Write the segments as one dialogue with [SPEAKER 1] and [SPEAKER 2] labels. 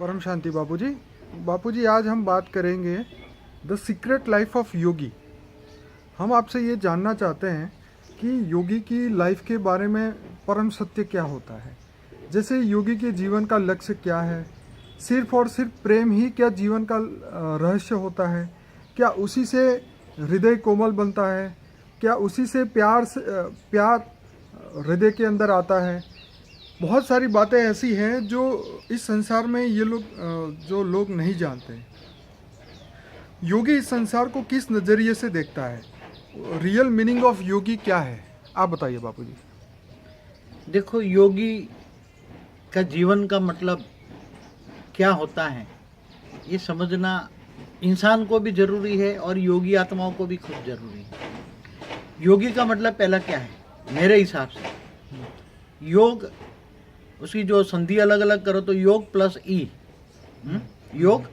[SPEAKER 1] परम शांति बापूजी। बापूजी आज हम बात करेंगे द सीक्रेट लाइफ ऑफ योगी। हम आपसे ये जानना चाहते हैं कि योगी की लाइफ के बारे में परम सत्य क्या होता है। जैसे योगी के जीवन का लक्ष्य क्या है, सिर्फ और सिर्फ प्रेम ही क्या जीवन का रहस्य होता है, क्या उसी से हृदय कोमल बनता है, क्या उसी से प्यार हृदय के अंदर आता है। बहुत सारी बातें ऐसी हैं जो इस संसार में ये जो लोग नहीं जानते। योगी इस संसार को किस नज़रिए से देखता है, रियल मीनिंग ऑफ योगी क्या है, आप बताइए बापूजी।
[SPEAKER 2] देखो, योगी का जीवन का मतलब क्या होता है ये समझना इंसान को भी जरूरी है और योगी आत्माओं को भी खुद जरूरी है। योगी का मतलब पहला क्या है मेरे हिसाब से, योग उसकी जो संधि अलग अलग करो तो योग प्लस ई, योग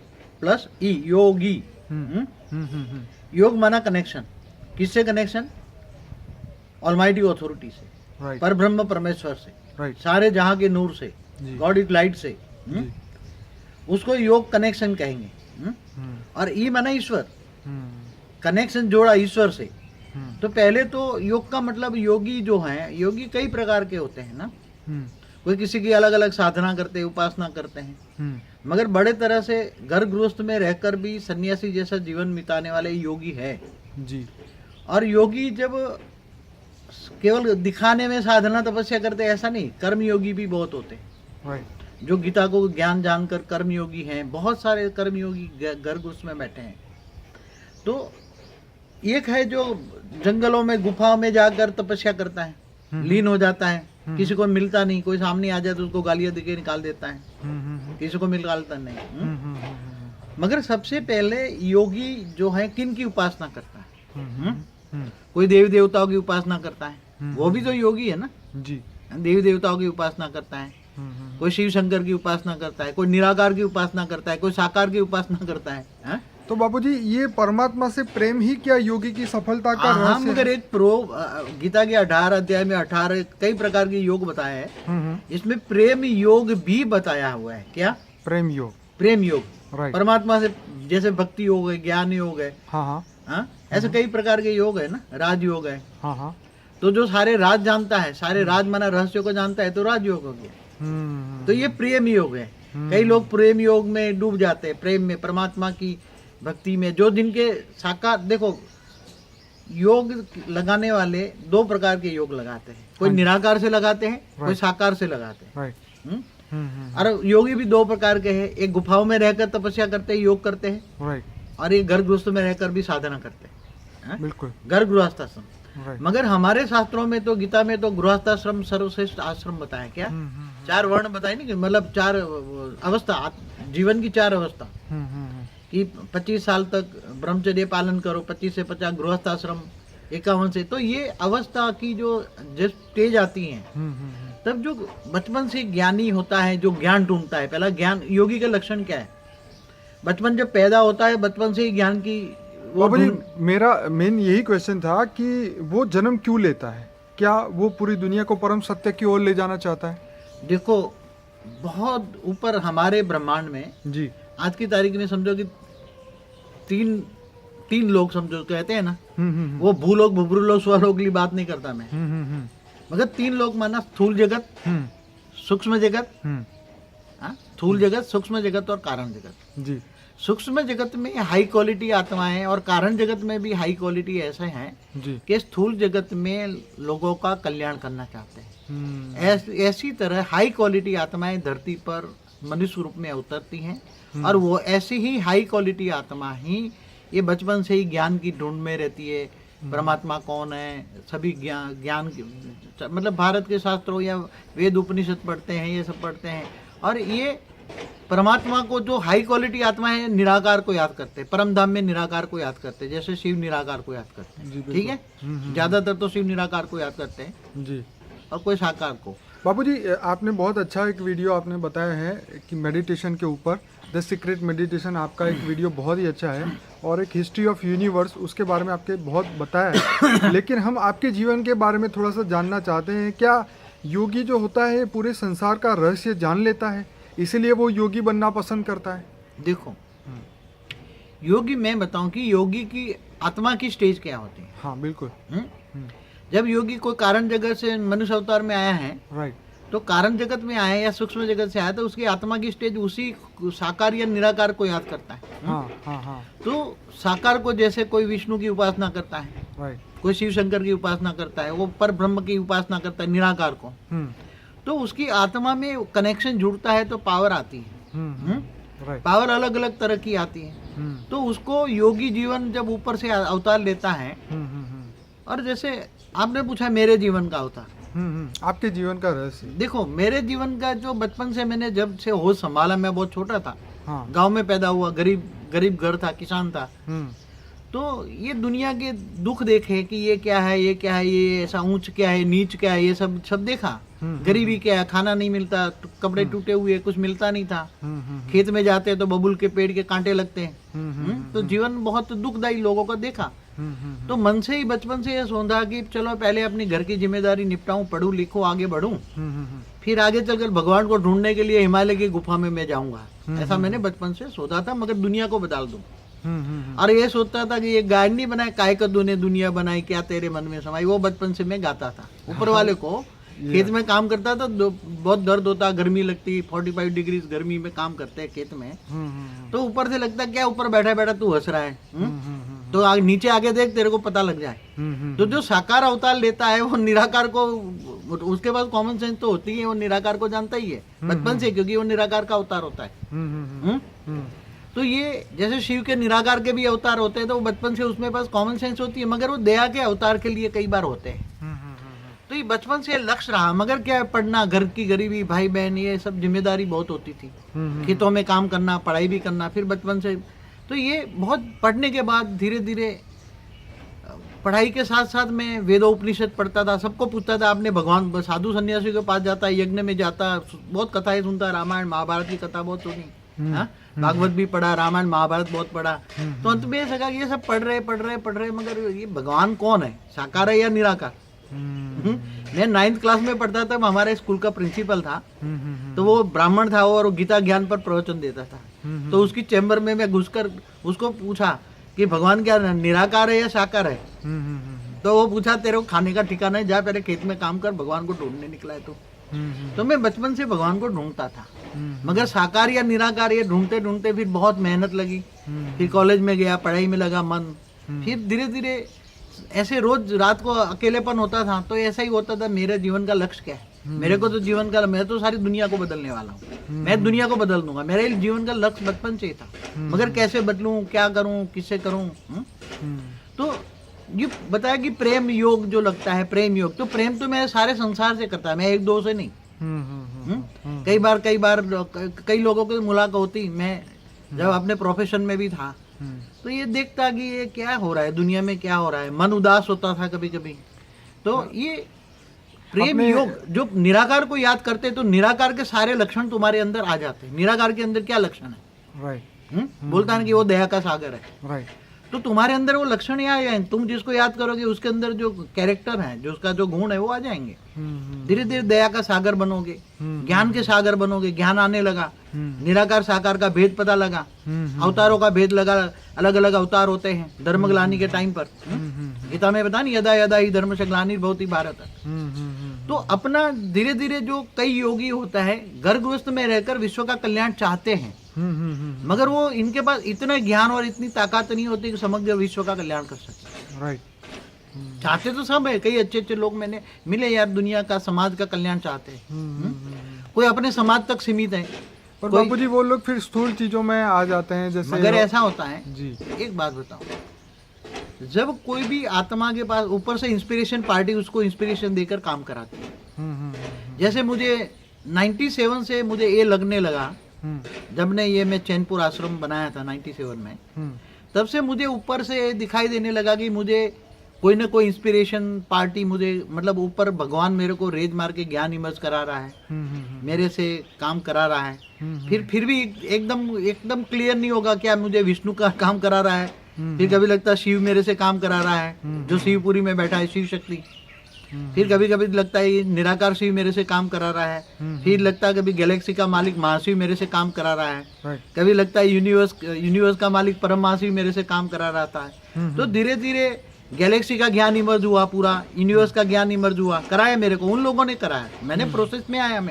[SPEAKER 2] प्लस ई, योगी। योग माना कनेक्शन, किससे कनेक्शन? ऑलमाइटी अथॉरिटी से, पर ब्रह्म परमेश्वर से, सारे जहां के नूर से, गॉड इज लाइट से, उसको योग कनेक्शन कहेंगे। और ई माना ईश्वर, कनेक्शन जोड़ा ईश्वर से। तो पहले तो योग का मतलब योगी जो है, योगी कई प्रकार के होते हैं ना, कोई किसी की अलग अलग साधना करते हैं, उपासना करते हैं, मगर बड़े तरह से घर गृहस्थ में रहकर भी सन्यासी जैसा जीवन बिताने वाले योगी है जी। और योगी जब केवल दिखाने में साधना तपस्या करते ऐसा नहीं, कर्म योगी भी बहुत होते हैं जो गीता को ज्ञान जानकर कर्म योगी हैं। बहुत सारे कर्म योगी घर गृहस्थ में बैठे हैं। तो एक है जो जंगलों में गुफाओं में जाकर तपस्या करता है, लीन हो जाता है, किसी को मिलता नहीं, कोई सामने आ जाए तो उसको गालियां देके निकाल देता है, किसी को निकालता नहीं। मगर सबसे पहले योगी जो है किन की उपासना करता है? कोई देवी देवताओं की उपासना करता है, वो भी तो योगी है ना जी। देवी देवताओं की उपासना करता है, कोई शिव शंकर की उपासना करता है, कोई निराकार की उपासना करता है, कोई साकार की उपासना करता है।
[SPEAKER 1] तो बापूजी ये परमात्मा से प्रेम ही क्या योगी की सफलता का रहस्य है?
[SPEAKER 2] मगर एक गीता के 18 अध्याय में 18 कई प्रकार के योग बताए हैं, इसमें प्रेम योग भी बताया हुआ है। क्या? प्रेम योग। प्रेम योग परमात्मा से, जैसे भक्ति योग है, ज्ञान योग है, ऐसे कई प्रकार के योग है ना, राज योग है। तो जो सारे राज जानता है, सारे राज माना रहस्यों को जानता है, तो राज योग हो गया। तो ये प्रेम योग है। कई लोग प्रेम योग में डूब जाते हैं, प्रेम में, परमात्मा की भक्ति में, जो जिनके साकार। देखो, योग लगाने वाले दो प्रकार के योग लगाते हैं, कोई निराकार से लगाते हैं, कोई साकार से लगाते हैं। और योगी भी दो प्रकार के हैं, एक गुफाओं में रहकर तपस्या करते हैं, योग करते हैं, और एक घर गृहस्थ में रहकर भी साधना करते हैं। बिल्कुल, घर गृहस्थाश्रम। मगर हमारे शास्त्रों में तो, गीता में तो गृहस्थाश्रम सर्वश्रेष्ठ आश्रम बताया। क्या? 4 वर्ण बताए नहीं, मतलब 4 अवस्था, जीवन की 4 अवस्था कि 25 साल तक ब्रह्मचर्य पालन करो, 25 से 50 गृहस्थ आश्रम, 51 से। तो ये अवस्था की जो स्टेज आती है, तब जो बचपन से ज्ञानी होता है, जो ज्ञान ढूंढता है। पहला ज्ञान, योगी का लक्षण क्या है? बचपन जब पैदा होता है, बचपन से ही ज्ञान की
[SPEAKER 1] मेरा मेन यही क्वेश्चन था कि वो जन्म क्यों लेता है? क्या वो पूरी दुनिया को परम सत्य की ओर ले जाना चाहता है?
[SPEAKER 2] देखो, बहुत ऊपर हमारे ब्रह्मांड में जी, आज की तारीख में समझो कि तीन लोग समझो कहते हैं ना, वो भूलोक, भूभ्रूलोक, स्वलोक की बात नहीं करता मैं, मगर 3 लोग माना, स्थूल जगत, सूक्ष्म जगत, स्थूल जगत, सूक्ष्म जगत और कारण जगत जी। सूक्ष्म जगत में हाई क्वालिटी आत्माएं और कारण जगत में भी हाई क्वालिटी ऐसे हैं कि स्थूल जगत में लोगों का कल्याण करना चाहते हैं। ऐसी तरह हाई क्वालिटी आत्माएं धरती पर मनुष्य रूप में उतरती हैं, और वो ऐसी ही हाई क्वालिटी आत्मा ही ये बचपन से ही ज्ञान की ढूंढ में रहती है। परमात्मा कौन है, सभी ज्ञान मतलब भारत के शास्त्रों या वेद उपनिषद पढ़ते हैं, ये सब पढ़ते हैं, और ये परमात्मा को, जो हाई क्वालिटी आत्मा है, निराकार को याद करते हैं, परम धाम में निराकार को याद करते हैं, जैसे शिव निराकार को याद करते हैं। ठीक है, ज्यादातर तो शिव निराकार को याद करते हैं जी, और कोई साकार को।
[SPEAKER 1] बापूजी आपने बहुत अच्छा एक वीडियो आपने बताया है कि मेडिटेशन के ऊपर, द सीक्रेट मेडिटेशन, आपका एक वीडियो बहुत ही अच्छा है, और एक हिस्ट्री ऑफ यूनिवर्स, उसके बारे में आपके बहुत बताया है। लेकिन हम आपके जीवन के बारे में थोड़ा सा जानना चाहते हैं। क्या योगी जो होता है पूरे संसार का रहस्य जान लेता है? इसीलिए वो योगी बनना पसंद करता है।
[SPEAKER 2] देखो, योगी, मैं बताऊं कि योगी की आत्मा की स्टेज क्या होती है।
[SPEAKER 1] हाँ बिल्कुल।
[SPEAKER 2] जब योगी कोई कारण जगत से मनुष्य अवतार में आया है,
[SPEAKER 1] राइट।
[SPEAKER 2] तो कारण जगत में आया या सूक्ष्म जगत से आया, तो उसकी आत्मा की स्टेज उसी साकार या निराकार को याद करता है।
[SPEAKER 1] हाँ हाँ हाँ।
[SPEAKER 2] तो साकार को जैसे कोई विष्णु की उपासना करता है,
[SPEAKER 1] राइट।
[SPEAKER 2] कोई शिव शंकर की उपासना करता है, वो पर ब्रह्म की उपासना करता है, निराकार को, तो उसकी आत्मा में कनेक्शन जुड़ता है तो पावर आती है।
[SPEAKER 1] राइट।
[SPEAKER 2] पावर अलग अलग तरह की आती है। तो उसको योगी जीवन जब ऊपर से अवतार लेता है, और जैसे आपने पूछा मेरे जीवन का अवतार,
[SPEAKER 1] आपके जीवन का रहस्य।
[SPEAKER 2] देखो, मेरे जीवन का जो बचपन से मैंने जब से होश संभाला, मैं बहुत छोटा था,
[SPEAKER 1] हाँ।
[SPEAKER 2] गांव में पैदा हुआ, गरीब घर था, किसान था, तो ये दुनिया के दुख देखे कि ये क्या है, ये क्या है, ये ऐसा ऊंच क्या है, नीच क्या है, ये सब देखा। गरीबी क्या है, खाना नहीं मिलता, कपड़े टूटे हुए, कुछ मिलता नहीं था। खेत में जाते तो बबूल के पेड़ के कांटे लगते हैं। तो जीवन बहुत दुखदायी लोगों का देखा। तो मन से ही बचपन से ये सोचा कि चलो पहले अपनी घर की जिम्मेदारी निपटाऊं, पढ़ूं लिखूं, आगे बढ़ूं, फिर आगे चलकर भगवान को ढूंढने के लिए हिमालय की गुफा में मैं जाऊंगा। ऐसा मैंने बचपन से सोचा था, मगर दुनिया को बदल दूं। और ये सोचता था कि ये गाय नहीं बनाए, काय का तूने दुनिया बनाई, क्या तेरे मन में समाई, वो बचपन से मैं गाता था ऊपर वाले को। खेत में काम करता था, बहुत दर्द होता, गर्मी लगती, 45 डिग्री गर्मी में काम करते हैं खेत में, तो ऊपर से लगता क्या ऊपर बैठा बैठा तू हंस रहा है, तो नीचे आके देख, तेरे को पता लग जाए। तो जो साकार अवतार लेता है वो निराकार को, उसके पास कॉमन सेंस तो होती है, वो निराकार को जानता ही है बचपन से, क्योंकि वो निराकार का अवतार होता है। तो ये जैसे शिव के निराकार के भी अवतार होते हैं, तो वो बचपन से उसमें पास कॉमन सेंस होती है, मगर वो दया के अवतार के लिए कई बार होते हैं। तो ये बचपन से लक्ष्य रहा, मगर क्या है, पढ़ना, घर की गरीबी, भाई बहन, ये सब जिम्मेदारी बहुत होती थी। खेतों में काम करना, पढ़ाई भी करना, फिर बचपन से तो ये बहुत पढ़ने के बाद धीरे धीरे पढ़ाई के साथ साथ मैं वेदोपनिषद पढ़ता था। सबको पूछता था, आपने भगवान साधु सन्यासी के पास जाता, यज्ञ में जाता, बहुत कथाएं सुनता, रामायण महाभारत की कथा बहुत सुनी, भागवत भी पढ़ा, रामायण महाभारत बहुत पढ़ा। तो अंत में सका ये सब पढ़ रहे, मगर ये भगवान कौन है, साकार है या निराकार? मैं 9th क्लास में पढ़ता था, हमारे स्कूल का प्रिंसिपल था, तो वो ब्राह्मण था और गीता ज्ञान पर प्रवचन देता था। तो उसकी चैम्बर में मैं घुसकर उसको पूछा कि भगवान क्या निराकार है या साकार है? तो वो पूछा, तेरे को खाने का ठिकाना है, जा पहले खेत में काम कर, भगवान को ढूंढने निकला है तो मैं बचपन से भगवान को ढूंढता था, मगर साकार या निराकार ये ढूंढते ढूंढते फिर बहुत मेहनत लगी। फिर कॉलेज में गया, पढ़ाई में लगा मन, फिर धीरे धीरे ऐसे रोज रात को अकेलेपन होता था, तो ऐसा ही होता था, मेरे जीवन का लक्ष्य क्या है? मेरे को तो जीवन का, मैं तो सारी दुनिया को बदलने वाला हूँ, मैं दुनिया को बदल दूंगा। मेरे जीवन का लक्ष्य बचपन से ही था, मगर कैसे बदलूं, क्या करूं, किससे करूं। तो ये बताया कि प्रेम योग जो लगता है, प्रेम योग, तो प्रेम तो मेरे सारे संसार से करता है, मैं एक दो से नहीं। कई बार कई लोगों की मुलाकात होती, मैं जब अपने प्रोफेशन में भी था, तो ये देखता कि ये क्या हो रहा है दुनिया में, क्या हो रहा है, मन उदास होता था कभी कभी। तो ये प्रेम योग जो निराकार को याद करते, तो निराकार के सारे लक्षण तुम्हारे अंदर आ जाते हैं। निराकार के अंदर क्या लक्षण है?
[SPEAKER 1] राइट।
[SPEAKER 2] बोलता है कि वो दया का सागर है।
[SPEAKER 1] राइट।
[SPEAKER 2] तो तुम्हारे अंदर वो लक्षण ही आ जाएंगे, तुम जिसको याद करोगे उसके अंदर जो कैरेक्टर है, जो उसका जो गुण है, वो आ जाएंगे। धीरे धीरे दया का सागर बनोगे, ज्ञान के सागर बनोगे, ज्ञान आने लगा, निराकार साकार का भेद पता लगा, अवतारों का भेद लगा, अलग अलग अवतार होते हैं धर्म ग्लानि के टाइम पर। गीता में बता नहीं, यदा यदा ही धर्म से ग्लानिर्भवति भारत। तो अपना धीरे धीरे जो कई योगी होता है, गर्भवस्थ में रहकर विश्व का कल्याण चाहते हैं, मगर वो इनके पास इतना ज्ञान और इतनी ताकत नहीं होती कि समग्र विश्व का कल्याण कर सके।
[SPEAKER 1] राइट।
[SPEAKER 2] चाहते तो सब है, कई अच्छे अच्छे लोग मैंने मिले यार, दुनिया का, समाज का कल्याण चाहते हैं। कोई अपने समाज तक सीमित है,
[SPEAKER 1] पर बापू जी वो लोग फिर स्थूल चीजों में आ जाते हैं, जैसे
[SPEAKER 2] मगर ऐसा होता है
[SPEAKER 1] जी।
[SPEAKER 2] एक बात बताओ, जब कोई भी आत्मा के पास ऊपर से इंस्पिरेशन पार्टी उसको इंस्पिरेशन देकर काम कराती है। जैसे मुझे 97 से मुझे ये लगने लगा, जब ने ये मैं चैनपुर आश्रम बनाया था 97 में, तब से मुझे ऊपर से दिखाई देने लगा कि मुझे कोई ना कोई इंस्पिरेशन पार्टी, मुझे मतलब ऊपर भगवान मेरे को रेज मार के ज्ञान इमर्ज करा रहा है, मेरे से काम करा रहा है। फिर भी एकदम क्लियर नहीं होगा क्या मुझे विष्णु का काम करा रहा है, फिर कभी लगता है शिव मेरे से काम करा रहा है, जो शिवपुरी में बैठा है, शिव शक्ति। फिर कभी कभी लगता है ये निराकार शिव मेरे से काम करा रहा है, फिर लगता है कभी गैलेक्सी का मालिक महाशिव मेरे से काम करा रहा है,
[SPEAKER 1] राइट।
[SPEAKER 2] कभी लगता है यूनिवर्स का मालिक परम महाशिव मेरे से काम करा रहता है। तो धीरे धीरे गैलेक्सी का ज्ञान इमर्ज हुआ, पूरा यूनिवर्स का ज्ञान इमर्ज हुआ, कराया मेरे को, उन लोगों ने कराया, मैंने प्रोसेस में आया।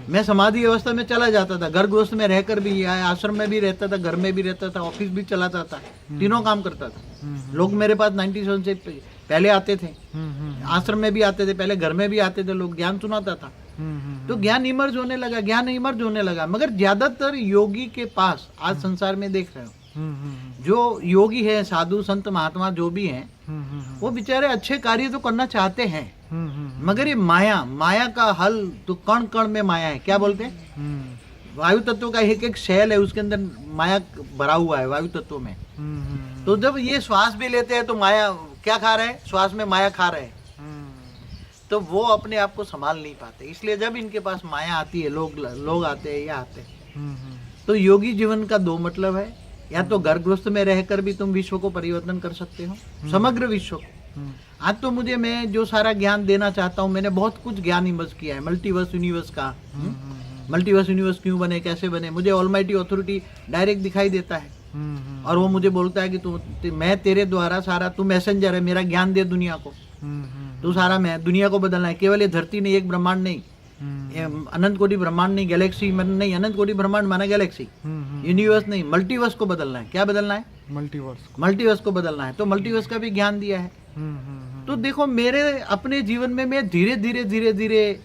[SPEAKER 2] मैं समाधि अवस्था में चला जाता था, घर गृहस्थ में रहकर भी आया, आश्रम में भी रहता था, घर में भी रहता था, ऑफिस भी चलाता था, तीनों काम करता था। लोग मेरे पास 97 से पहले आते थे, आश्रम में भी आते थे, पहले घर में भी आते थे, लोग ज्ञान सुनाता था। तो ज्ञान इमर्ज होने लगा, ज्ञान इमर्ज होने लगा। मगर ज्यादातर योगी के पास आज संसार में देख रहे हो, जो योगी है, साधु संत महात्मा जो भी हैं, वो बेचारे अच्छे कार्य तो करना चाहते हैं, मगर ये माया का हल तो कण कण में माया है। क्या बोलते हैं? वायु तत्व का एक एक शैल है, उसके अंदर माया भरा हुआ है वायु तत्व में। तो जब ये श्वास भी लेते हैं तो माया क्या खा रहे हैं? श्वास में माया खा रहे हैं। तो वो अपने आप को संभाल नहीं पाते, इसलिए जब इनके पास माया आती है, लोग आते हैं या आते हैं। तो योगी जीवन का दो मतलब है, या तो घर गृहस्थ में रहकर भी तुम विश्व को परिवर्तन कर सकते हो, समग्र विश्व को। आज तो मैं जो सारा ज्ञान देना चाहता हूँ, मैंने बहुत कुछ ज्ञान इमर्ज किया है मल्टीवर्स यूनिवर्स का। मल्टीवर्स यूनिवर्स क्यों बने, कैसे बने, मुझे ऑलमाइटी अथॉरिटी डायरेक्ट दिखाई देता है, और वो मुझे बोलता है कि मैं तेरे द्वारा सारा, तू मैसेंजर है, मेरा ज्ञान दे दुनिया को, तू सारा मैं दुनिया को बदलना है। केवल ये धरती नहीं, एक ब्रह्मांड नहीं, अनंत कोटि ब्रह्मांड नहीं, गैलेक्सी नहीं, अनंत कोटि ब्रह्मांड माना गैलेक्सी, यूनिवर्स नहीं, मल्टीवर्स को बदलना है। क्या बदलना है? मल्टीवर्स को बदलना है। तो मल्टीवर्स का भी ज्ञान दिया है। तो देखो, मेरे अपने जीवन में मैं धीरे धीरे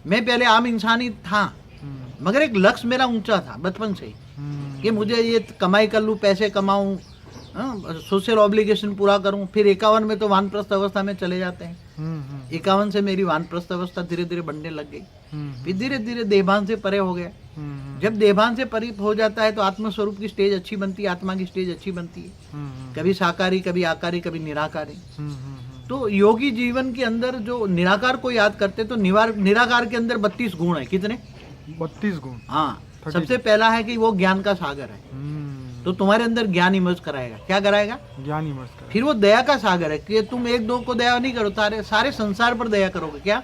[SPEAKER 2] मैं पहले आम इंसान ही था, मगर एक लक्ष्य मेरा ऊंचा था बचपन से ही, कि मुझे ये कमाई कर लूँ, पैसे कमाऊं, सोशल ऑब्लिगेशन पूरा करूं। फिर 51 में तो वानप्रस्थ अवस्था में चले जाते हैं। 51 से मेरी वानप्रस्थ अवस्था धीरे धीरे बढ़ने लग गई, फिर धीरे धीरे देहभान से परे हो गया। जब देहभान से परे हो जाता है तो आत्मस्वरूप की स्टेज अच्छी बनती है, आत्मा की स्टेज अच्छी बनती है, कभी साकारी, कभी आकारी, कभी निराकारी। तो योगी जीवन के अंदर जो निराकार को याद करते, तो निराकार के अंदर 32 गुण है। कितने?
[SPEAKER 1] 32 गुण।
[SPEAKER 2] हाँ, सबसे पहला है कि वो ज्ञान का सागर है, तो तुम्हारे अंदर ज्ञान इमर्ज कराएगा। क्या कराएगा? ज्ञान इमर्ज कराएगा। फिर वो दया का सागर है कि तुम एक दो को दया नहीं करो, सारे संसार पर दया करोगे। क्या?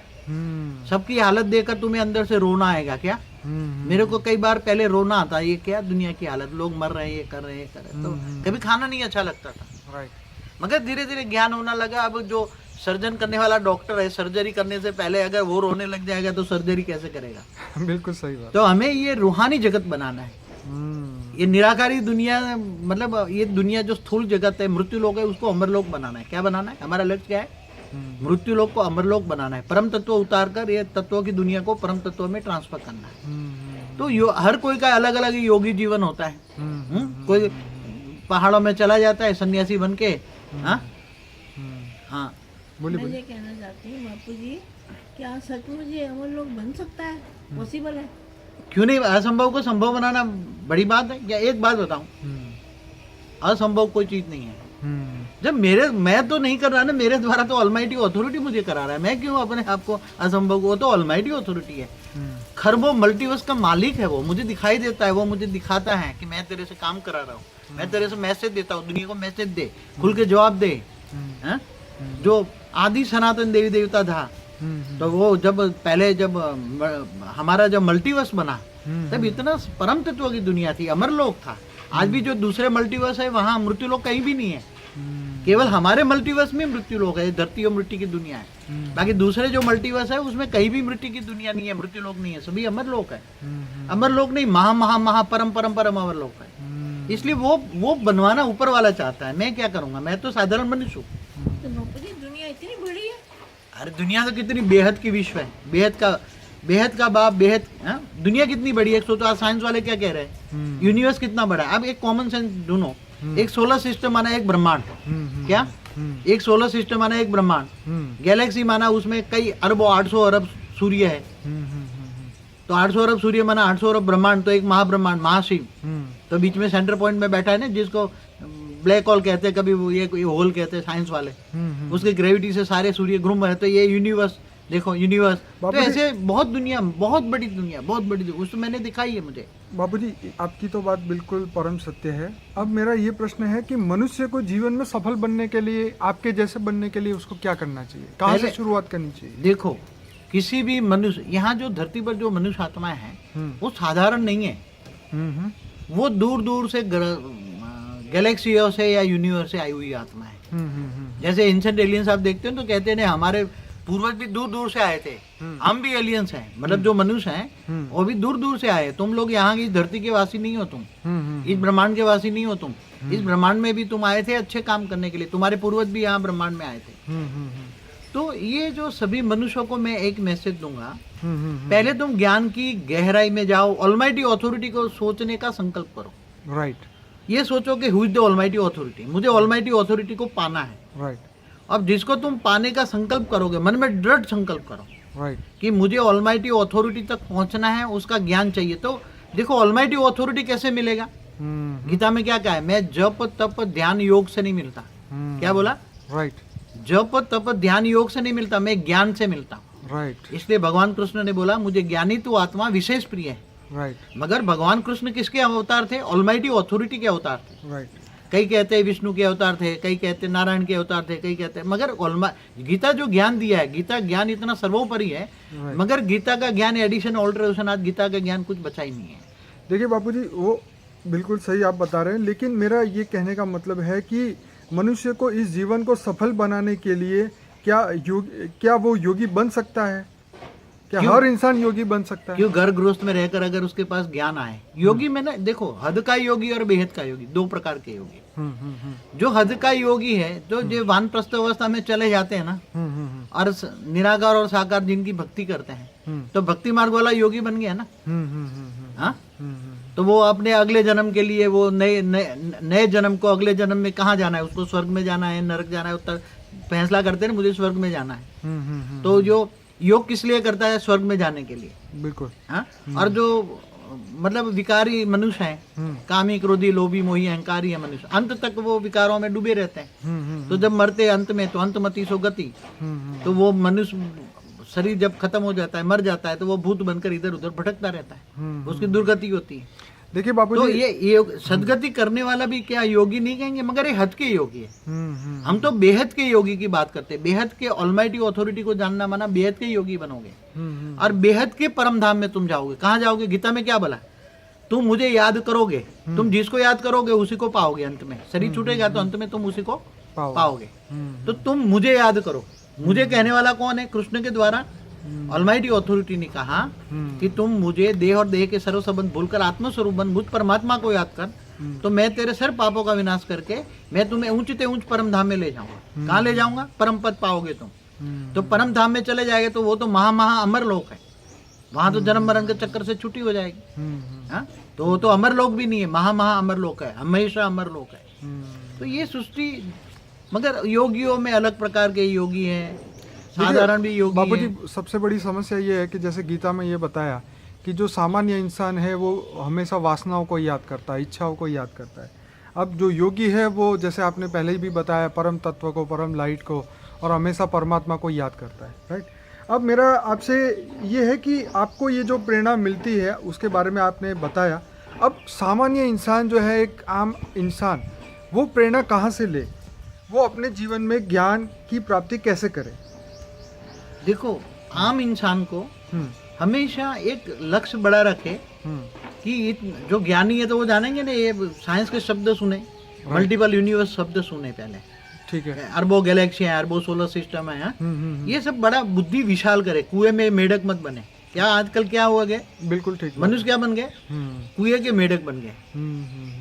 [SPEAKER 2] सबकी हालत देखकर तुम्हें अंदर से रोना आएगा। क्या? मेरे को कई बार पहले रोना आता, ये क्या दुनिया की हालत, लोग मर रहे हैं, ये कर रहे हैं, तो कभी खाना नहीं अच्छा लगता था। मगर धीरे धीरे ज्ञान होना लगा। अब जो सर्जन करने वाला डॉक्टर है, सर्जरी करने से पहले अगर वो रोने लग जाएगा तो सर्जरी कैसे करेगा? बिल्कुल सही बात। तो हमें ये रूहानी जगत बनाना है। ये निराकारी दुनिया, मतलब ये दुनिया जो स्थूल जगत है, मृत्यु लोक है, उसको अमरलोक बनाना है। क्या बनाना है? हमारा लक्ष्य क्या है? मृत्यु लोक को अमरलोक बनाना है। परम तत्व उतार कर ये तत्वों की दुनिया को परम तत्व में ट्रांसफर करना है। तो हर कोई का अलग अलग योगी जीवन होता है। कोई पहाड़ों में चला जाता है सन्यासी बन के। हाँ,
[SPEAKER 3] मैं ये कहना चाहती हूँ बापू जी, क्या सचमुच ये अमर लोग बन सकता है? पॉसिबल है?
[SPEAKER 2] क्यों नहीं? असंभव को संभव बनाना बड़ी बात है। या एक बात बताऊं, असंभव कोई चीज नहीं है। जब मैं तो नहीं कर रहा ना, मेरे द्वारा तो ऑलमाइटी अथॉरिटी मुझे करा रहा है। मैं क्यों अपने आप को असंभव को, वो तो ऑलमाइटी अथॉरिटी है, खरबों मल्टीवर्स का मालिक है। वो मुझे दिखाई देता है, वो मुझे दिखाता है कि मैं तेरे से काम करा रहा हूँ, मैं तेरे से मैसेज देता हूँ, दुनिया को मैसेज दे, खुल के जवाब दे। जो आदि सनातन देवी देवता था, तो वो जब हमारा जब मल्टीवर्स बना, तब इतना परम तत्व की दुनिया थी, अमरलोक था। आज भी जो दूसरे मल्टीवर्स है, वहाँ मृत्युलोक कहीं भी नहीं है। केवल हमारे मल्टीवर्स में मृत्युलोक है, धरती और मृत्यु की दुनिया है। बाकी दूसरे जो मल्टीवर्स है, उसमें कहीं भी मृत्यु की दुनिया नहीं है, मृत्युलोक नहीं है, सभी अमरलोक है। अमरलोक नहीं, महा परम अमरलोक है। इसलिए वो बनवाना ऊपर वाला चाहता है। मैं क्या करूंगा? मैं तो साधारण मनुष्य हूँ।
[SPEAKER 3] तो दुनिया इतनी बड़ी है।
[SPEAKER 2] अरे दुनिया तो कितनी बेहद की विश्व है, बेहद का बाप बेहद। दुनिया कितनी बड़ी है? सोचो, आज साइंस वाले क्या कह रहे हैं, यूनिवर्स कितना बड़ा है। अब एक कॉमन सेंस ढूंढो, एक सोलर सिस्टम माना एक ब्रह्मांड। क्या? एक सोलर सिस्टम माना एक ब्रह्मांड, गैलेक्सी माना उसमें कई अरबों 800 अरब सूर्य है। तो 800 अरब सूर्य माना 800 अरब ब्रह्मांड, तो एक महाब्रह्मांड, महाशिव। तो बीच में सेंटर पॉइंट में बैठा है ना, जिसको ब्लैक होल कहते हैं, कभी वो ये होल कहते हैं साइंस वाले। उसके ग्रेविटी से सारे सूर्य घूम रहे, तो ये यूनिवर्स देखो यूनिवर्स, तो
[SPEAKER 1] बाबूजी-
[SPEAKER 2] ऐसे बहुत दुनिया, बहुत बड़ी दुनिया, बहुत बड़ी दुनिया, उस तो मैंने दिखाई है मुझे।
[SPEAKER 1] बाबूजी, आपकी तो बात बिल्कुल परम सत्य है। अब मेरा ये प्रश्न है कि मनुष्य को जीवन में सफल बनने के लिए, आपके जैसे बनने के लिए उसको क्या करना चाहिए, कहाँ से
[SPEAKER 2] पहले-
[SPEAKER 1] शुरुआत करनी चाहिए?
[SPEAKER 2] देखो, किसी भी मनुष्य, यहाँ जो धरती पर जो मनुष्य आत्माएं हैं
[SPEAKER 1] हम्म।
[SPEAKER 2] वो साधारण नहीं है।
[SPEAKER 1] हम्म।
[SPEAKER 2] वो दूर दूर से गैलेक्सियों से या यूनिवर्स से आई हुई आत्मा है। जैसे एंशिएंट एलियंस आप देखते हो तो कहते हैं हमारे पूर्वज भी दूर दूर से आए थे, हम भी एलियंस हैं, मतलब जो मनुष्य हैं वो भी दूर दूर से आए। तुम लोग यहाँ की धरती के वासी नहीं हो, तुम इस ब्रह्मांड के वासी नहीं हो, तुम इस ब्रह्मांड में भी तुम आए थे अच्छे काम करने के लिए, तुम्हारे पूर्वज भी यहाँ ब्रह्मांड में आए थे। तो ये जो सभी मनुष्यों को मैं एक मैसेज दूंगा, पहले तुम ज्ञान की गहराई में जाओ, ऑलमाइटी अथॉरिटी को सोचने का संकल्प करो।
[SPEAKER 1] राइट।
[SPEAKER 2] ये सोचो कि who is the almighty authority, मुझे ऑलमाइटी अथॉरिटी को पाना है।
[SPEAKER 1] राइट।
[SPEAKER 2] अब जिसको तुम पाने का संकल्प करोगे, मन में दृढ़ संकल्प करो
[SPEAKER 1] राइट।
[SPEAKER 2] कि मुझे ऑलमाइटी अथॉरिटी तक पहुंचना है, उसका ज्ञान चाहिए। तो देखो ऑलमाइटी अथॉरिटी कैसे मिलेगा, गीता में क्या कहा है, मैं जप तप ध्यान योग से नहीं मिलता। क्या बोला?
[SPEAKER 1] राइट।
[SPEAKER 2] जप तप ध्यान योग से नहीं मिलता, मैं ज्ञान से मिलता हूँ।
[SPEAKER 1] राइट।
[SPEAKER 2] इसलिए भगवान कृष्ण ने बोला मुझे ज्ञानी तो आत्मा विशेष प्रिय है।
[SPEAKER 1] राइट।
[SPEAKER 2] मगर भगवान कृष्ण किसके अवतार थे? ऑलमाइटी अथॉरिटी के अवतार थे।
[SPEAKER 1] राइट।
[SPEAKER 2] कई कहते हैं विष्णु के अवतार थे, कई कहते हैं नारायण के अवतार थे, कई कहते हैं, मगर गीता जो ज्ञान दिया है, गीता ज्ञान इतना सर्वोपरि है, मगर गीता का ज्ञान एडिशन ऑल्टरेशन, आज गीता का ज्ञान कुछ बचा ही नहीं है।
[SPEAKER 1] देखिए बापूजी, वो बिल्कुल सही आप बता रहे हैं, लेकिन मेरा ये कहने का मतलब है कि मनुष्य को इस जीवन को सफल बनाने के लिए क्या वो योगी बन सकता है? क्या
[SPEAKER 2] क्यों?
[SPEAKER 1] हर इंसान योगी बन सकता है?
[SPEAKER 2] क्यों? घर गृहस्थ में रहकर अगर उसके पास ज्ञान आए, योगी में ना, देखो हद का योगी और बेहद का योगी, दो प्रकार के योगी। जो हद का योगी है, तो जो वानप्रस्थ अवस्था में चले जाते हैं ना, और निराकार और साकार जिनकी भक्ति करते हैं, तो भक्ति मार्ग वाला योगी बन गया ना। हाँ, तो वो अपने अगले जन्म के लिए, वो नए जन्म को, अगले जन्म में कहाँ जाना है, उसको स्वर्ग में जाना है, नरक जाना है, उत्तर फैसला करते हैं मुझे स्वर्ग में जाना है। तो जो योग किस लिए करता है? स्वर्ग में जाने के लिए।
[SPEAKER 1] बिल्कुल।
[SPEAKER 2] हाँ, और जो मतलब विकारी मनुष्य हैं, कामी क्रोधी लोभी मोही अहंकारी है मनुष्य, अंत तक वो विकारों में डूबे रहते हैं। तो जब मरते अंत में, तो अंतमति सो गति, तो वो मनुष्य शरीर जब खत्म हो जाता है, मर जाता है, तो वो भूत बनकर इधर उधर भटकता रहता है, उसकी दुर्गति होती है।
[SPEAKER 1] देखिए बापूजी,
[SPEAKER 2] तो ये सदगति करने वाला भी क्या योगी नहीं कहेंगे, मगर ये हद के योगी है। हम तो बेहद के योगी की बात करते हैं। बेहद के ऑलमाइटी अथॉरिटी को जानना माना बेहद के योगी बनोगे, और बेहद के परम धाम में तुम जाओगे। कहाँ जाओगे? गीता में क्या बोला? तुम मुझे याद करोगे, तुम जिसको याद करोगे उसी को पाओगे। अंत में शरीर छूटेगा तो अंत में तुम उसी को पाओगे। तो तुम मुझे याद करो। मुझे कहने वाला कौन है? कृष्ण के द्वारा ऑलमाइटी अथॉरिटी ने कहा कि तुम मुझे देह और देह के सर्व संबंध भूलकर आत्मस्वरूप बन, मुझ परमात्मा को याद कर, तो मैं तेरे सर पापों का विनाश करके मैं तुम्हें ऊंच से ऊंच परम धाम में ले जाऊंगा। कहाँ ले जाऊंगा? परम पद पाओगे तुम। तो परम धाम में चले जाएंगे तो वो तो महा अमर लोक है, वहां तो जन्म मरण के चक्कर से छुट्टी हो जाएगी। हाँ, तो वो तो अमर लोक भी नहीं है, महा अमर लोक है, हमेशा अमर लोक है। तो ये सृष्टि, मगर योगियों में अलग प्रकार के योगी हैं, साधारण भी योगी
[SPEAKER 1] बापूजी,
[SPEAKER 2] हैं।
[SPEAKER 1] सबसे बड़ी समस्या ये है कि जैसे गीता में ये बताया कि जो सामान्य इंसान है वो हमेशा वासनाओं को याद करता है, इच्छाओं को याद करता है। अब जो योगी है वो, जैसे आपने पहले ही भी बताया, परम तत्व को, परम लाइट को, और हमेशा परमात्मा को याद करता है। राइट। अब मेरा आपसे ये है कि आपको ये जो प्रेरणा मिलती है उसके बारे में आपने बताया। अब सामान्य इंसान जो है, एक आम इंसान, वो प्रेरणा कहाँ से ले? वो अपने जीवन में ज्ञान की प्राप्ति कैसे करे?
[SPEAKER 2] देखो, आम इंसान को हमेशा एक लक्ष्य बड़ा रखे कि जो ज्ञानी है तो वो जानेंगे ना, ये साइंस के शब्द सुने, मल्टीपल यूनिवर्स शब्द सुने पहले,
[SPEAKER 1] ठीक है,
[SPEAKER 2] अरबों गैलेक्सी है, अरबों सोलर सिस्टम है। ये सब बड़ा बुद्धि विशाल करे, कुएं में मेढक मत बने। क्या आजकल क्या हुआ गए?
[SPEAKER 1] बिल्कुल ठीक।
[SPEAKER 2] मनुष्य क्या बन गए? कुएं के मेढक बन गए।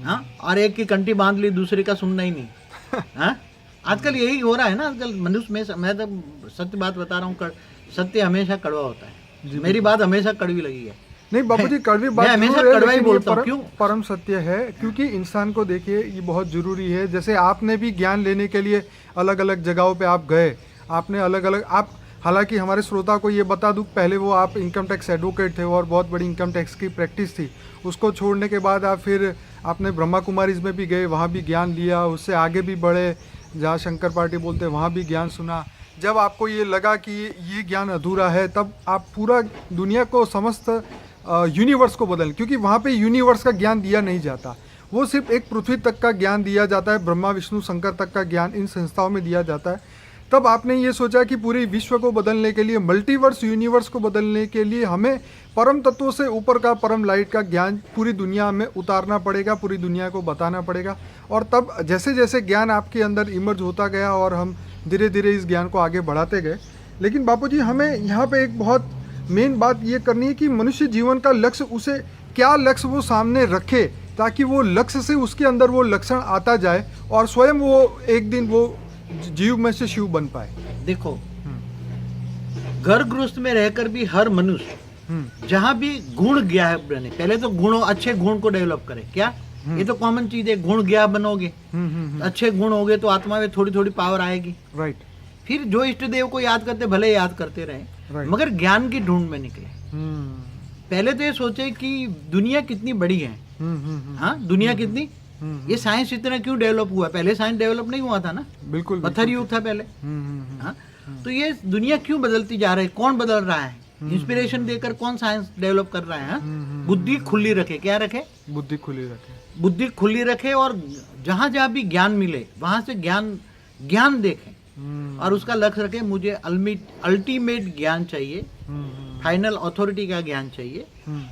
[SPEAKER 2] हाँ, और एक की कंठी बांध ली, दूसरे का सुनना ही नहीं। हाँ, आजकल यही हो रहा है ना। आजकल मनुष्य में, मैं तो सत्य बात बता रहा हूँ, सत्य हमेशा कड़वा होता है। मेरी बात हमेशा कड़वी लगी है।
[SPEAKER 1] नहीं बापूजी, कड़वी बात
[SPEAKER 2] मैं हमेशा
[SPEAKER 1] जरूर है,
[SPEAKER 2] कड़वा ही
[SPEAKER 1] लेकिन ये
[SPEAKER 2] बोलता हूँ। क्यों?
[SPEAKER 1] परम सत्य है, क्योंकि इंसान को देखिए ये बहुत जरूरी है। जैसे आपने भी ज्ञान लेने के लिए अलग अलग जगहों पे आप गए, आपने अलग अलग, आप, हालांकि हमारे श्रोता को ये बता दूं, पहले वो आप इनकम टैक्स एडवोकेट थे और बहुत बड़ी इनकम टैक्स की प्रैक्टिस थी। उसको छोड़ने के बाद आप फिर आपने ब्रह्मा कुमारीज में भी गए, वहाँ भी ज्ञान लिया, उससे आगे भी बढ़े, जहाँ शंकर पार्टी बोलते हैं वहाँ भी ज्ञान सुना, जब आपको ये लगा कि ये ज्ञान अधूरा है, तब आप पूरा दुनिया को, समस्त यूनिवर्स को बदल, क्योंकि वहाँ पे यूनिवर्स का ज्ञान दिया नहीं जाता, वो सिर्फ एक पृथ्वी तक का ज्ञान दिया जाता है, ब्रह्मा विष्णु शंकर तक का ज्ञान इन संस्थाओं में दिया जाता है। तब आपने ये सोचा कि पूरी विश्व को बदलने के लिए, मल्टीवर्स यूनिवर्स को बदलने के लिए हमें परम तत्वों से ऊपर का, परम लाइट का ज्ञान पूरी दुनिया में उतारना पड़ेगा, पूरी दुनिया को बताना पड़ेगा। और तब जैसे जैसे ज्ञान आपके अंदर इमर्ज होता गया और हम धीरे धीरे इस ज्ञान को आगे बढ़ाते गए। लेकिन बापूजी, हमें यहाँ पे एक बहुत मेन बात ये करनी है कि मनुष्य जीवन का लक्ष्य, उसे क्या लक्ष्य वो सामने रखे, ताकि वो लक्ष्य से उसके अंदर वो लक्षण आता जाए और स्वयं वो एक दिन वो जीव में से शिव बन पाए।
[SPEAKER 2] देखो, घर गृहस्थ में रहकर भी हर मनुष्य जहाँ भी गुण ज्ञा है बने, पहले तो गुणों, अच्छे गुण को डेवलप करे। क्या ये तो कॉमन चीज है, गुण ज्ञा बनोगे, अच्छे गुण होगे तो आत्मा में थोड़ी थोड़ी पावर आएगी।
[SPEAKER 1] राइट।
[SPEAKER 2] फिर जो इष्ट देव को याद करते भले याद करते रहे, मगर ज्ञान की ढूंढ में निकले। पहले तो ये सोचे कि दुनिया कितनी बड़ी है। हाँ, दुनिया कितनी, ये साइंस इतना क्यों डेवलप हुआ? पहले साइंस डेवलप नहीं हुआ था ना,
[SPEAKER 1] बिल्कुल,
[SPEAKER 2] पत्थर युग था पहले। हाँ, तो ये दुनिया क्यों बदलती जा रही है? कौन बदल रहा है? इंस्पिरेशन देकर कौन साइंस डेवलप कर रहा है? बुद्धि खुली रखे। क्या रखे?
[SPEAKER 1] बुद्धि खुली रखे।
[SPEAKER 2] बुद्धि खुली रखे और जहां जहां भी ज्ञान मिले वहां से ज्ञान देखें और उसका लक्ष्य रखें। मुझे अल्टीमेट ज्ञान चाहिए, फाइनल अथॉरिटी का ज्ञान चाहिए,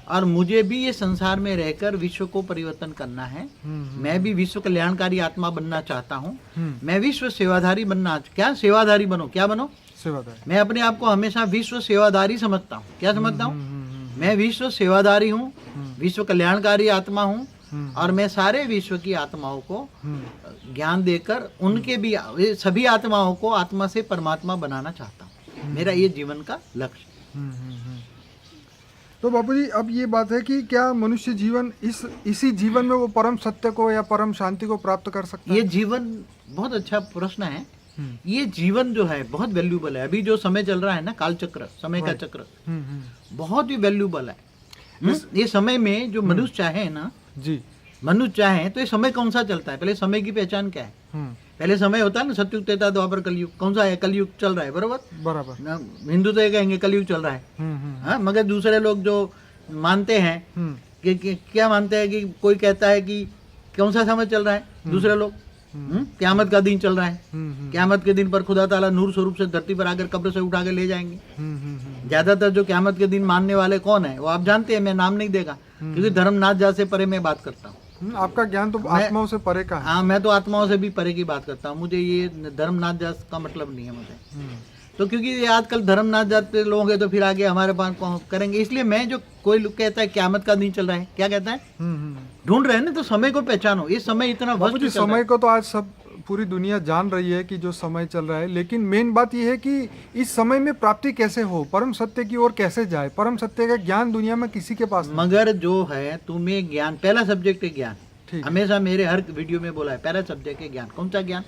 [SPEAKER 2] और मुझे भी ये संसार में रहकर विश्व को परिवर्तन करना है। मैं भी विश्व कल्याणकारी आत्मा बनना चाहता हूँ। मैं विश्व सेवाधारी बनना। क्या सेवाधारी बनो? क्या बनो?
[SPEAKER 1] सेवाधारी।
[SPEAKER 2] मैं अपने आप को हमेशा विश्व सेवाधारी समझता हूँ। क्या समझता हूँ? मैं विश्व सेवाधारी हूँ, विश्व कल्याणकारी आत्मा हूँ, और मैं सारे विश्व की आत्माओं को ज्ञान देकर उनके भी, सभी आत्माओं को आत्मा से परमात्मा बनाना चाहता हूँ। मेरा ये जीवन का लक्ष्य।
[SPEAKER 1] तो बापूजी, अब ये बात है कि क्या मनुष्य जीवन इसी जीवन में वो परम सत्य को या परम शांति को प्राप्त कर सकता है?
[SPEAKER 2] ये जीवन बहुत अच्छा प्रश्न है। ये जीवन जो है बहुत वैल्यूबल है। अभी जो समय चल रहा है ना, काल चक्र, समय का चक्र, बहुत ही वैल्यूबल है। ये समय में जो मनुष्य चाहे ना
[SPEAKER 1] जी,
[SPEAKER 2] मनुष्य चाहे तो ये समय कौन सा चलता है? पहले समय की पहचान क्या है? पहले समय होता है ना, सतयुग, त्रेता, द्वापर, कलयुग। कौन सा है? कलयुग चल रहा है। बराबर ना? हिंदू तो ये कहेंगे कलयुग चल रहा है। हाँ, मगर दूसरे लोग जो मानते हैं कि क्या मानते हैं कि कोई कहता है कि कौन सा समय चल रहा है? दूसरे लोग क़यामत का दिन चल रहा है। क़यामत के दिन पर खुदा ताला नूर स्वरूप से धरती पर आकर कब्र से उठा के ले जाएंगे। ज्यादातर जो क़यामत के दिन मानने वाले कौन है वो आप जानते हैं, मैं नाम नहीं देगा क्योंकि धर्मनाथ जा से परे मैं बात करता हूँ।
[SPEAKER 1] आपका ज्ञान तो आत्माओं से परे का है।
[SPEAKER 2] हाँ, मैं तो आत्माओं से भी परे की बात करता हूँ। मुझे ये धर्मनाथ जात का मतलब नहीं है मुझे। तो क्योंकि ये आजकल धर्मनाथ जात के लोग हैं तो फिर आगे हमारे पास करेंगे। इसलिए मैं, जो कोई लोग कहता है क़यामत का दिन चल रहा है, क्या कहता है? ढूंढ रहे हैं ना, तो समय को पहचानो। ये समय इतना
[SPEAKER 1] बापूजी, समय को तो आज सब पूरी दुनिया जान रही है कि जो समय चल रहा है, लेकिन मेन बात यह है कि इस समय में प्राप्ति कैसे हो, परम सत्य की ओर कैसे जाए। परम सत्य का ज्ञान दुनिया में किसी के पास नहीं।
[SPEAKER 2] मगर जो है तुम्हें ज्ञान, पहला सब्जेक्ट है ज्ञान। हमेशा मेरे हर वीडियो में बोला है, पहला सब्जेक्ट है ज्ञान। कौन सा ज्ञान?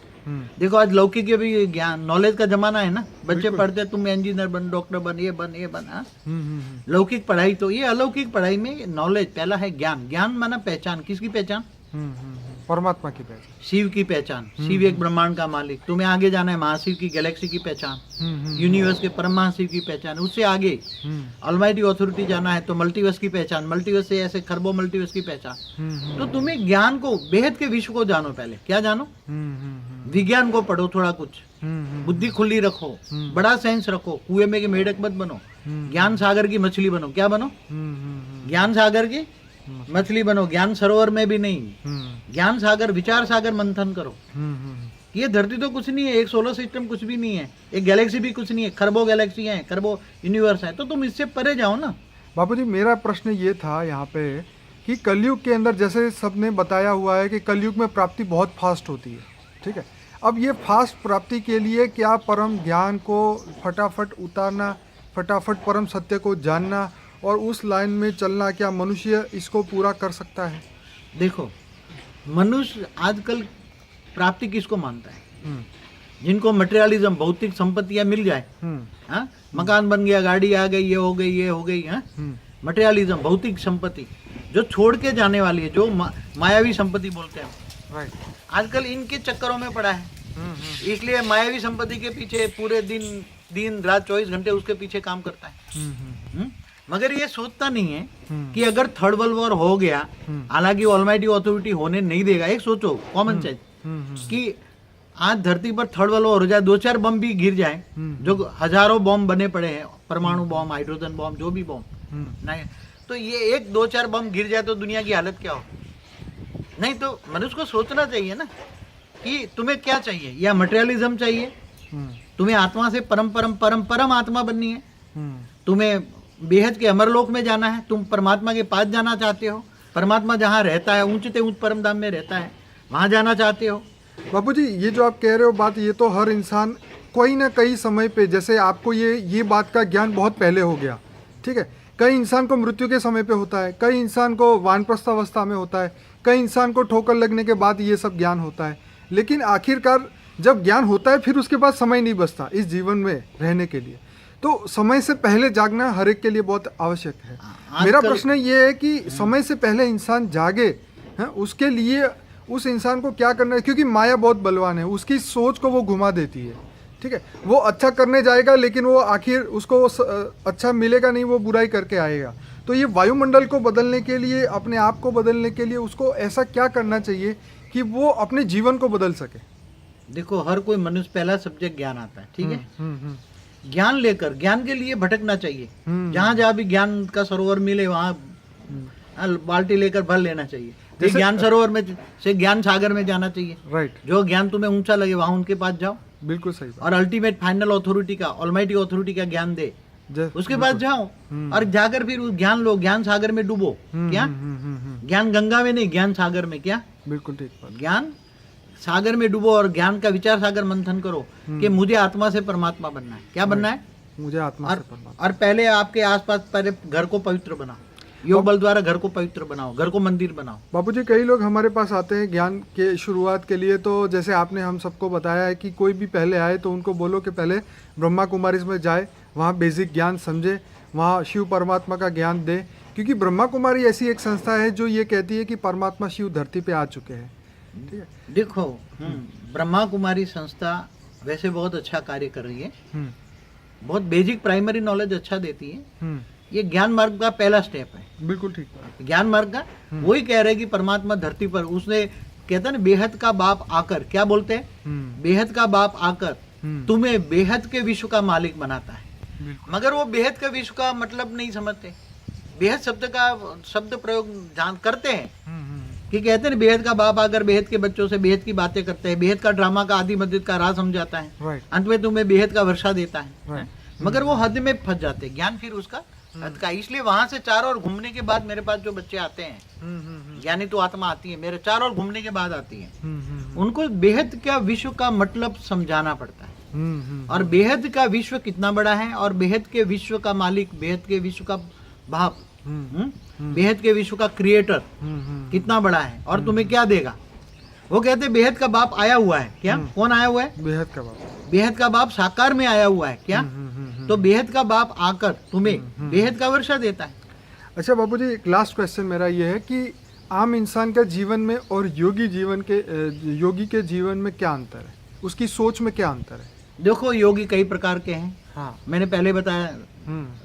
[SPEAKER 2] देखो, आज लौकिक भी ज्ञान, नॉलेज का जमाना है ना। बच्चे पढ़ते तुम इंजीनियर बन, डॉक्टर बन, ये बन। लौकिक पढ़ाई तो, ये अलौकिक पढ़ाई में नॉलेज पहला है ज्ञान। ज्ञान माना पहचान। किसकी पहचान?
[SPEAKER 1] परमात्मा की पहचान,
[SPEAKER 2] शिव की पहचान। शिव एक ब्रह्मांड का मालिक। तुम्हें आगे जाना है, महाशिव की, गैलेक्सी की पहचान, यूनिवर्स के परम महाशिव की पहचान। उससे आगे ऑलमाइटी अथॉरिटी जाना है तो मल्टीवर्स की पहचान, मल्टीवर्स से ऐसे खरबों मल्टीवर्स की पहचान। तो तुम्हें ज्ञान को, बेहद के विश्व को जानो। पहले क्या जानो? विज्ञान को पढ़ो थोड़ा कुछ, बुद्धि खुली रखो, बड़ा सेंस रखो, कुएं में के मेढक मत बनो, ज्ञान सागर की मछली बनो। क्या बनो? ज्ञान सागर की मछली बनो। ज्ञान सरोवर में भी नहीं, ज्ञान सागर, विचार सागर मंथन करो। ये धरती तो कुछ नहीं है, एक सोलर सिस्टम कुछ भी नहीं है, एक गैलेक्सी भी कुछ नहीं है, खरबों गैलेक्सी है, खरबों यूनिवर्स है। तो तुम इससे परे जाओ ना।
[SPEAKER 1] बापूजी, मेरा प्रश्न ये था यहाँ पे कि कलयुग के अंदर, जैसे सबने बताया हुआ है कि कलयुग में प्राप्ति बहुत फास्ट होती है, ठीक है। अब ये फास्ट प्राप्ति के लिए क्या परम ज्ञान को फटाफट उतारना, फटाफट परम सत्य को जानना और उस लाइन में चलना, क्या मनुष्य इसको पूरा कर सकता है?
[SPEAKER 2] देखो, मनुष्य आजकल प्राप्ति किसको मानता है? जिनको मटेरियलिज्म, भौतिक संपत्तियां मिल जाए, हाँ, मकान बन गया, गाड़ी आ गई, ये हो गई, ये हो गई, हाँ, मटेरियलिज्म, भौतिक संपत्ति जो छोड़ के जाने वाली है, जो मायावी संपत्ति बोलते हैं।
[SPEAKER 1] राइट।
[SPEAKER 2] आजकल इनके चक्करों में पड़ा है। इसलिए मायावी संपत्ति के पीछे पूरे दिन रात 24 घंटे उसके पीछे काम करता है। मगर ये सोचता नहीं है कि अगर थर्ड वर्ल्ड वॉर हो गया, हालांकि ऑलमाइटी अथॉरिटी होने नहीं देगा, एक सोचो कॉमन सेंस कि आज धरती पर थर्ड वर्ल्ड वॉर हो जाए, 2-4 बम भी गिर जाए, जो हजारों बम बने पड़े हैं, परमाणु बम, हाइड्रोजन बम, जो भी बम नहीं, तो ये 1-2-4 बम गिर जाए तो दुनिया की हालत क्या हो। नहीं तो मनुष्य को सोचना चाहिए ना कि तुम्हें क्या चाहिए, या मटेरियलिज्म चाहिए, तुम्हें आत्मा से परम परम परम परम आत्मा बननी है, तुम्हें बेहद के अमरलोक में जाना है, तुम परमात्मा के पास जाना चाहते हो, परमात्मा जहाँ रहता है ऊंचते ऊंच परम धाम में रहता है, वहां जाना चाहते हो।
[SPEAKER 1] बापूजी ये जो आप कह रहे हो बात, ये तो हर इंसान कोई ना कई समय पे, जैसे आपको ये बात का ज्ञान बहुत पहले हो गया, ठीक है, कई इंसान को मृत्यु के समय पे होता है, कई इंसान को वानप्रस्थ अवस्था में होता है, कई इंसान को ठोकर लगने के बाद ये सब ज्ञान होता है, लेकिन आखिरकार जब ज्ञान होता है फिर उसके बाद समय नहीं बचता इस जीवन में रहने के लिए, तो समय से पहले जागना हर एक के लिए बहुत आवश्यक है। मेरा प्रश्न ये है कि समय से पहले इंसान जागे, है, उसके लिए उस इंसान को क्या करना है, क्योंकि माया बहुत बलवान है, उसकी सोच को वो घुमा देती है, ठीक है, वो अच्छा करने जाएगा लेकिन वो आखिर उसको अच्छा मिलेगा नहीं, वो बुराई करके आएगा। तो ये वायुमंडल को बदलने के लिए, अपने आप को बदलने के लिए उसको ऐसा क्या करना चाहिए कि वो अपने जीवन को बदल सके।
[SPEAKER 2] देखो हर कोई मनुष्य, पहला सब्जेक्ट ज्ञान आता है, ठीक है, ज्ञान लेकर, ज्ञान के लिए भटकना चाहिए, जहाँ जहाँ भी ज्ञान का सरोवर मिले वहाँ बाल्टी लेकर भर लेना चाहिए, ज्ञान सरोवर में से ज्ञान सागर में जाना चाहिए,
[SPEAKER 1] राइट,
[SPEAKER 2] जो ज्ञान तुम्हें ऊंचा लगे वहां उनके पास जाओ,
[SPEAKER 1] बिल्कुल सही बात।
[SPEAKER 2] और अल्टीमेट फाइनल अथॉरिटी का, ऑलमाइटी अथॉरिटी का ज्ञान दे, उसके बाद जाओ और जाकर फिर उस ज्ञान लो, ज्ञान सागर में डूबो। क्या ज्ञान गंगा में नहीं, ज्ञान सागर में। क्या
[SPEAKER 1] बिल्कुल ठीक बात।
[SPEAKER 2] ज्ञान सागर में डूबो और ज्ञान का विचार सागर मंथन करो कि मुझे आत्मा से परमात्मा बनना है। क्या बनना है?
[SPEAKER 1] मुझे आत्मा से परमात्मा।
[SPEAKER 2] और पहले आपके आसपास पहले घर को पवित्र बनाओ, योग बल द्वारा घर को पवित्र बनाओ, घर को मंदिर बनाओ।
[SPEAKER 1] बापूजी कई लोग हमारे पास आते हैं ज्ञान के शुरुआत के लिए, तो जैसे आपने हम सबको बताया है कि कोई भी पहले आए तो उनको बोलो कि पहले ब्रह्मा कुमारी में जाए, वहाँ बेसिक ज्ञान समझे, वहाँ शिव परमात्मा का ज्ञान दे, क्योंकि ब्रह्मा कुमारी ऐसी एक संस्था है जो ये कहती है कि परमात्मा शिव धरती पे आ चुके हैं। ठीक है,
[SPEAKER 2] देखो ब्रह्मा कुमारी संस्था वैसे बहुत अच्छा कार्य कर रही है, बहुत बेसिक प्राइमरी नॉलेज अच्छा देती है। ये ज्ञान मार्ग का पहला स्टेप है।
[SPEAKER 1] बिल्कुल ठीक है।
[SPEAKER 2] ज्ञान मार्ग का वही कह रहे हैं कि परमात्मा धरती पर, उसने कहता है ना बेहद का बाप आकर, क्या बोलते हैं, बेहद का बाप आकर तुम्हें बेहद के विश्व का मालिक बनाता है। मगर वो बेहद का विश्व का मतलब नहीं समझते, बेहद शब्द का शब्द प्रयोग जान करते हैं कि कहते हैं बेहद का बाप आकर बेहद के बच्चों से बेहद की बातें करते हैं, बेहद का ड्रामा का आदि मस्जिद का राज समझाता है, अंत में तुम्हें बेहद का वर्षा देता है। मगर वो हद में फंस जाते हैं, ज्ञान फिर उसका हद का। इसलिए वहां से चारों ओर घूमने के बाद मेरे पास जो बच्चे आते हैं, ज्ञानी तो आत्मा आती है, मेरे चारों ओर घूमने के बाद आती है, उनको बेहद का विश्व का मतलब समझाना पड़ता है, और बेहद का विश्व कितना बड़ा है, और बेहद के विश्व का मालिक, बेहद के विश्व का बाप, बेहद के विश्व का क्रिएटर कितना बड़ा है और तुम्हें क्या देगा। वो कहते बेहद का बाप आया हुआ है। क्या? कौन आया हुआ है?
[SPEAKER 1] बेहद का बाप।
[SPEAKER 2] बेहद का बाप साकार में आया हुआ है। क्या? तो बेहद का बाप आकर तुम्हें बेहद का वर्षा देता है।
[SPEAKER 1] अच्छा बापूजी, एक लास्ट क्वेश्चन मेरा ये है कि आम इंसान के जीवन में और योगी के जीवन में क्या अंतर है, उसकी सोच में क्या अंतर है?
[SPEAKER 2] देखो योगी कई प्रकार के हैं।
[SPEAKER 1] हाँ,
[SPEAKER 2] मैंने पहले बताया,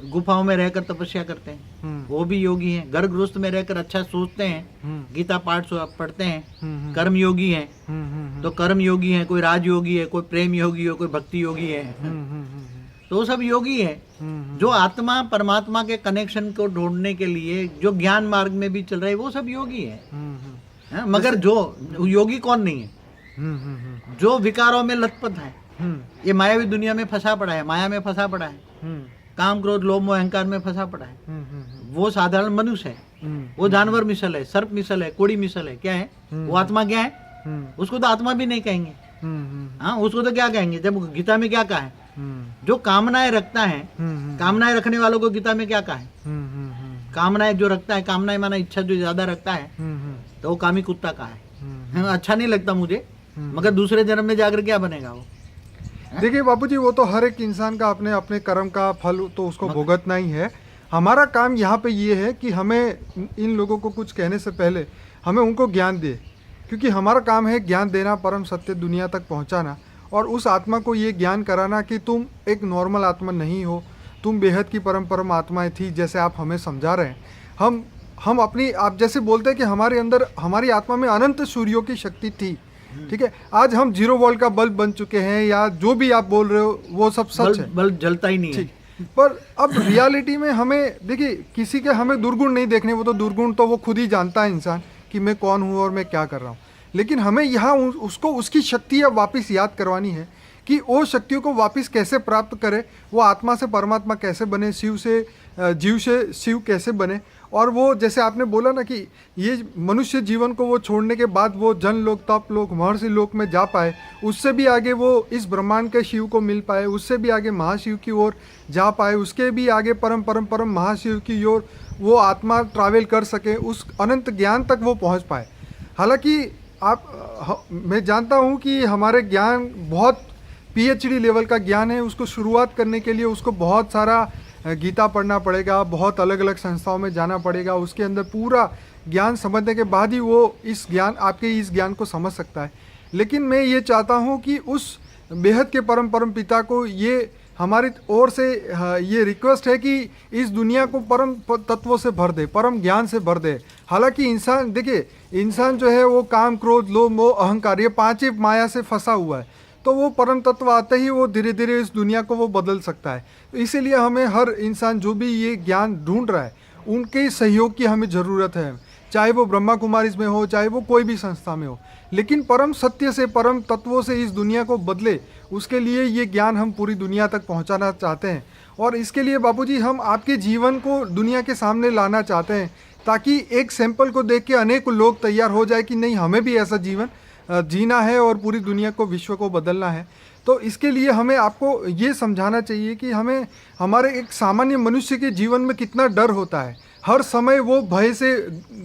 [SPEAKER 2] गुफाओं में रहकर तपस्या करते हैं, वो भी योगी हैं। गर्भ गृहस्थ में रहकर अच्छा सोचते हैं, गीता पाठ पढ़ते हैं, कर्म योगी हैं। तो कर्म योगी हैं, कोई राज योगी है, कोई प्रेम योगी है, कोई भक्ति योगी है। तो वो सब योगी है जो आत्मा परमात्मा के कनेक्शन को ढूंढने के लिए जो ज्ञान मार्ग में भी चल रहे हैं, वो सब योगी है। मगर जो योगी कौन नहीं है, जो विकारों में लथपथ है, ये मायावी दुनिया में फंसा पड़ा है, माया में फंसा पड़ा है, काम क्रोध लोभ मोह अहंकार में फंसा पड़ा है, वो साधारण मनुष्य है, वो जानवर मिसल है, सर्प मिसल है, कोड़ी मिसल है। क्या है वो? आत्मा क्या है? उसको तो आत्मा भी नहीं कहेंगे। हाँ, उसको तो क्या कहेंगे? जब गीता में क्या कहा है, जो कामनाएं रखता है, कामनाएं रखने वालों को गीता में क्या कहा है? कामनाएं जो रखता है, कामनाएं माना इच्छा जो ज्यादा रखता है, तो वो कामी कुत्ता का है। अच्छा नहीं लगता मुझे, मगर दूसरे जन्म में जाकर क्या बनेगा वो?
[SPEAKER 1] देखिए बापूजी, वो तो हर एक इंसान का अपने अपने कर्म का फल तो उसको भुगतना ही है। हमारा काम यहाँ पे ये है कि हमें इन लोगों को कुछ कहने से पहले हमें उनको ज्ञान दे, क्योंकि हमारा काम है ज्ञान देना, परम सत्य दुनिया तक पहुंचाना, और उस आत्मा को ये ज्ञान कराना कि तुम एक नॉर्मल आत्मा नहीं हो, तुम बेहद की परम परम आत्माएं थी, जैसे आप हमें समझा रहे हैं। हम अपनी, आप जैसे बोलते हैं कि हमारे अंदर, हमारी आत्मा में अनंत सूर्यों की शक्ति थी, ठीक है। आज हम 0 वोल्ट का बल्ब बन चुके हैं, या जो भी आप बोल रहे हो वो सब सच है,
[SPEAKER 2] बल्ब जलता ही नहीं है।
[SPEAKER 1] ठीक। पर अब रियलिटी में हमें देखिए, किसी के हमें दुर्गुण नहीं देखने, वो तो दुर्गुण तो वो खुद ही जानता है इंसान कि मैं कौन हूँ और मैं क्या कर रहा हूँ। लेकिन हमें यहाँ उसको उसकी शक्तियाँ वापस याद करवानी है कि वो शक्तियों को वापस कैसे प्राप्त करे, वो आत्मा से परमात्मा कैसे बने, शिव से जीव से शिव कैसे बने। और वो जैसे आपने बोला ना कि ये मनुष्य जीवन को वो छोड़ने के बाद वो जन लोक, तप लोक, महर्षि लोक में जा पाए, उससे भी आगे वो इस ब्रह्मांड के शिव को मिल पाए, उससे भी आगे महाशिव की ओर जा पाए, उसके भी आगे परम परम परम महाशिव की ओर वो आत्मा ट्रैवल कर सके, उस अनंत ज्ञान तक वो पहुंच पाए। हालांकि मैं जानता हूं कि हमारे ज्ञान बहुत PhD लेवल का ज्ञान है, उसको शुरुआत करने के लिए उसको बहुत सारा गीता पढ़ना पड़ेगा, बहुत अलग अलग संस्थाओं में जाना पड़ेगा, उसके अंदर पूरा ज्ञान समझने के बाद ही वो इस ज्ञान, आपके इस ज्ञान को समझ सकता है। लेकिन मैं ये चाहता हूँ कि उस बेहद के परम परम पिता को ये हमारी ओर से ये रिक्वेस्ट है कि इस दुनिया को परम तत्वों से भर दे, परम ज्ञान से भर दे। हालांकि इंसान, देखिए इंसान जो है वो काम, क्रोध, लोभ, मोह, अहंकार, ये 5 ही माया से फंसा हुआ है, तो वो परम तत्व आते ही वो धीरे धीरे इस दुनिया को वो बदल सकता है। तो इसीलिए हमें हर इंसान जो भी ये ज्ञान ढूंढ रहा है, उनके सहयोग की हमें ज़रूरत है, चाहे वो ब्रह्मा कुमारीज में हो, चाहे वो कोई भी संस्था में हो। लेकिन परम सत्य से, परम तत्वों से इस दुनिया को बदले, उसके लिए ये ज्ञान हम पूरी दुनिया तक पहुंचाना चाहते हैं। और इसके लिए बापूजी हम आपके जीवन को दुनिया के सामने लाना चाहते हैं, ताकि एक सैंपल को देख के अनेक लोग तैयार हो जाए कि नहीं, हमें भी ऐसा जीवन जीना है और पूरी दुनिया को, विश्व को बदलना है। तो इसके लिए हमें आपको ये समझाना चाहिए कि हमें, हमारे एक सामान्य मनुष्य के जीवन में कितना डर होता है, हर समय वो भय से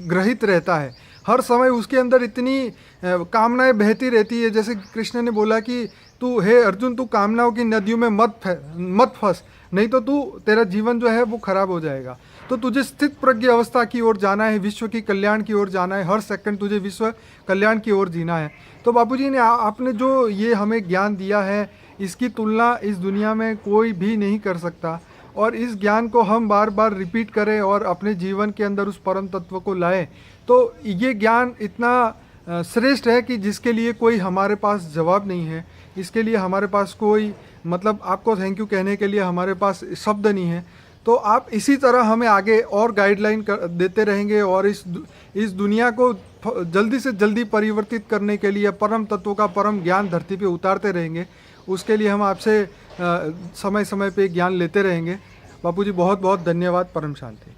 [SPEAKER 1] ग्रहित रहता है, हर समय उसके अंदर इतनी कामनाएं बहती रहती है। जैसे कृष्ण ने बोला कि तू, हे अर्जुन, तू कामनाओं की नदियों में मत फंस, नहीं तो तेरा जीवन जो है वो खराब हो जाएगा। तो तुझे स्थित प्रज्ञ अवस्था की ओर जाना है, विश्व की कल्याण की ओर जाना है, हर सेकंड तुझे विश्व कल्याण की ओर जीना है। तो बापूजी ने आपने जो ये हमें ज्ञान दिया है, इसकी तुलना इस दुनिया में कोई भी नहीं कर सकता। और इस ज्ञान को हम बार बार रिपीट करें और अपने जीवन के अंदर उस परम तत्व को लाएं, तो ये ज्ञान इतना श्रेष्ठ है कि जिसके लिए कोई हमारे पास जवाब नहीं है। इसके लिए हमारे पास कोई, मतलब आपको थैंक यू कहने के लिए हमारे पास शब्द नहीं है। तो आप इसी तरह हमें आगे और गाइडलाइन देते रहेंगे, और इस दुनिया को जल्दी से जल्दी परिवर्तित करने के लिए परम तत्वों का परम ज्ञान धरती पे उतारते रहेंगे। उसके लिए हम आपसे समय समय पे ज्ञान लेते रहेंगे। बापूजी बहुत बहुत धन्यवाद। परम शांति।